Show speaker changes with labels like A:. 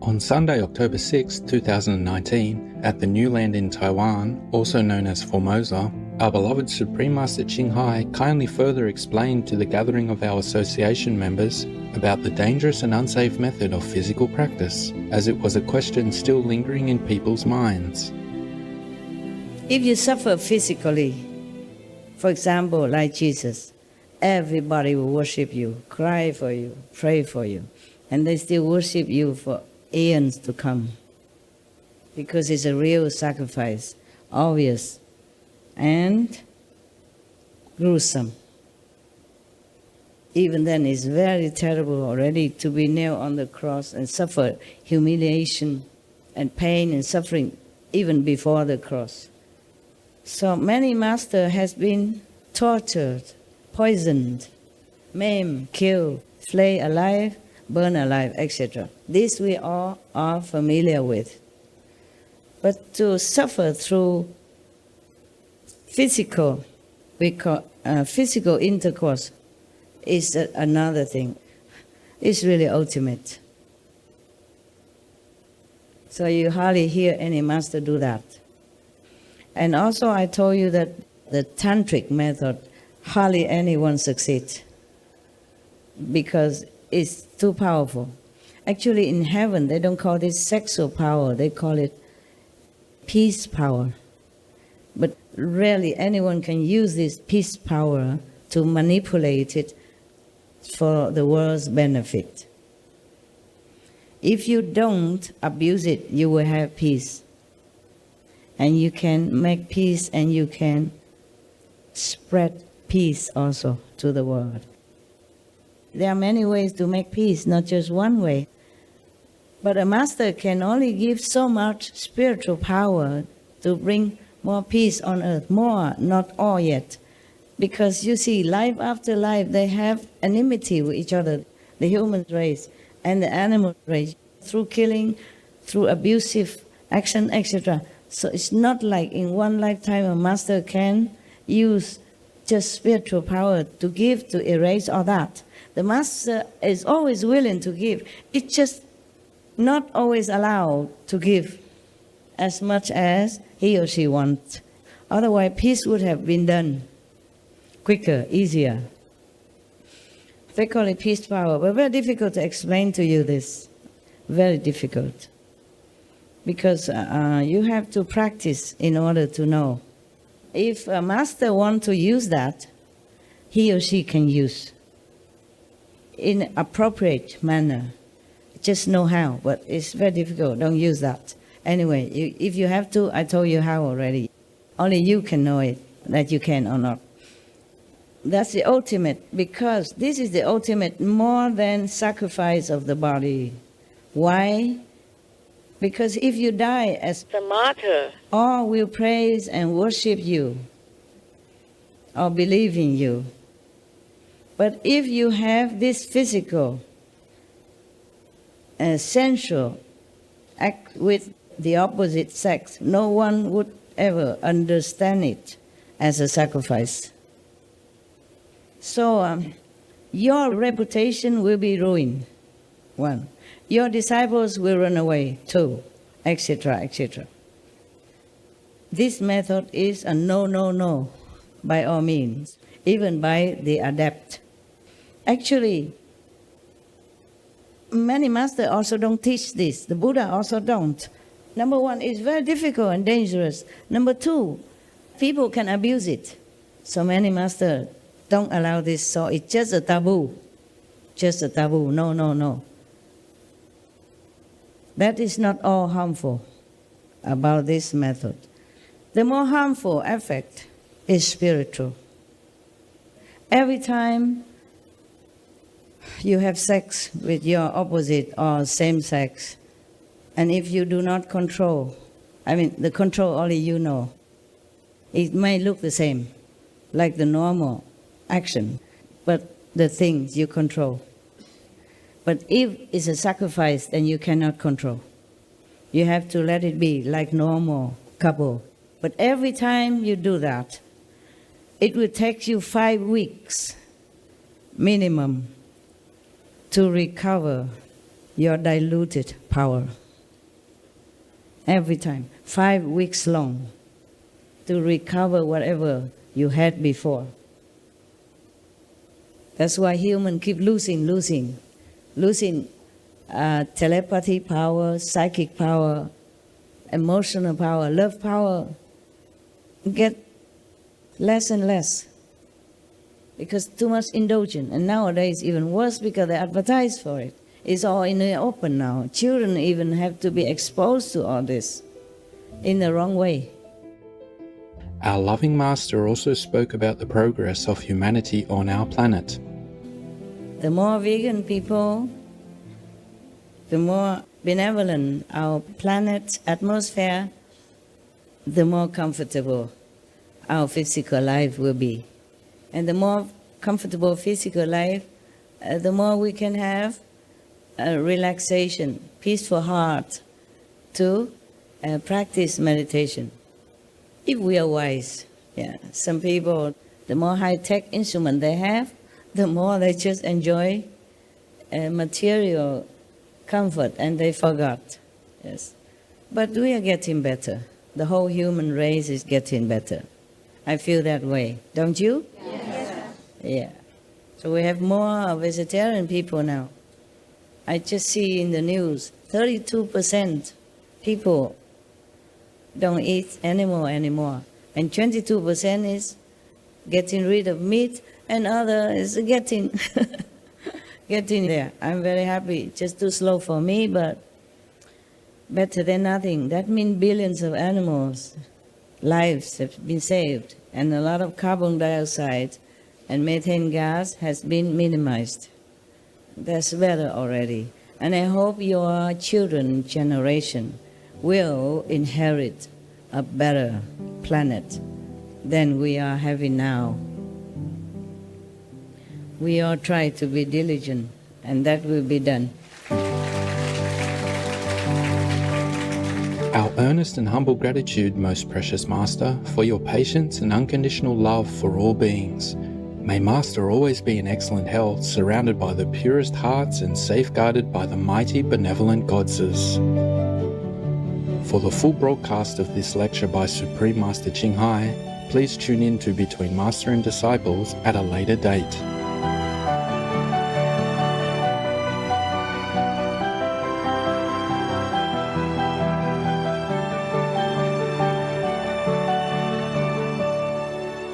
A: On Sunday, October 6, 2019, at the New Land in Taiwan, also known as Formosa, our beloved Supreme Master Ching Hai kindly further explained to the gathering of our association members about the dangerous and unsafe method of physical practice, as it was a question still lingering in people's minds.
B: If you suffer physically, for example, like Jesus, everybody will worship you, cry for you, pray for you, and they still worship you for eons to come, because it's a real sacrifice, obvious and gruesome. Even then, it's very terrible already to be nailed on the cross and suffer humiliation and pain and suffering even before the cross. So many masters has been tortured, poisoned, maimed, killed, flayed alive, burned alive, etc. This we all are familiar with. But to suffer through physical intercourse is another thing. It's really ultimate. So you hardly hear any master do that. And also I told you that the tantric method, hardly anyone succeeds because it's too powerful. Actually in heaven they don't call this sexual power, they call it peace power. But rarely anyone can use this peace power to manipulate it for the world's benefit. If you don't abuse it, you will have peace. And you can make peace and you can spread peace also to the world. There are many ways to make peace, not just one way. But a master can only give so much spiritual power to bring more peace on earth, more, not all yet. Because you see, life after life, they have enmity with each other, the human race and the animal race, through killing, through abusive action, etc. So it's not like in one lifetime a master can use just spiritual power to give, to erase all that. The master is always willing to give. It's just not always allowed to give as much as he or she wants. Otherwise, peace would have been done quicker, easier. They call it peace power, but very difficult to explain to you this. Very difficult. Because you have to practice in order to know. If a master wants to use that, he or she can use in appropriate manner. Just know how, but it's very difficult. Don't use that. Anyway, if you have to, I told you how already. Only you can know it, that you can or not. That's the ultimate, because this is the ultimate more than sacrifice of the body. Why? Because if you die as a martyr, all will praise and worship you or believe in you. But if you have this physical, sensual act with the opposite sex, no one would ever understand it as a sacrifice. So your reputation will be ruined, one. Your disciples will run away, two, etc., etc. This method is a no, by all means, even by the adept. Actually, many masters also don't teach this. The Buddha also don't. Number one, it's very difficult and dangerous. Number two, people can abuse it. So many masters don't allow this, so it's just a taboo. Just a taboo, no. That is not all harmful about this method. The more harmful effect is spiritual. Every time you have sex with your opposite or same sex, and if you do not control, the control only you know, it may look the same, like the normal action, but the things you control. But if it's a sacrifice, then you cannot control. You have to let it be like normal couple. But every time you do that, it will take you 5 weeks minimum to recover your diluted power. Every time, 5 weeks long, to recover whatever you had before. That's why humans keep losing telepathy power, psychic power, emotional power, love power, get less and less because too much indulgence. And nowadays even worse because they advertise for it. It's all in the open now. Children even have to be exposed to all this in the wrong way.
A: Our loving Master also spoke about the progress of humanity on our planet.
B: The more vegan people, the more benevolent our planet's atmosphere, the more comfortable our physical life will be. And the more comfortable physical life, the more we can have a relaxation, peaceful heart to practice meditation. If we are wise, some people, the more high-tech instrument they have, the more they just enjoy material comfort and they forgot. Yes, but we are getting better. The whole human race is getting better. I feel that way, don't you?
C: Yes.
B: Yeah. So we have more vegetarian people now. I just see in the news, 32% people don't eat animal anymore, and 22% is getting rid of meat, and other is getting there. I'm very happy. Just too slow for me, but better than nothing. That means billions of animals' lives have been saved, and a lot of carbon dioxide and methane gas has been minimized. That's better already. And I hope your children's generation will inherit a better planet than we are having now. We all try to be diligent, and that will be done.
A: Our earnest and humble gratitude, most precious Master, for your patience and unconditional love for all beings. May Master always be in excellent health, surrounded by the purest hearts and safeguarded by the mighty benevolent goddesses. For the full broadcast of this lecture by Supreme Master Ching Hai, please tune in to Between Master and Disciples at a later date.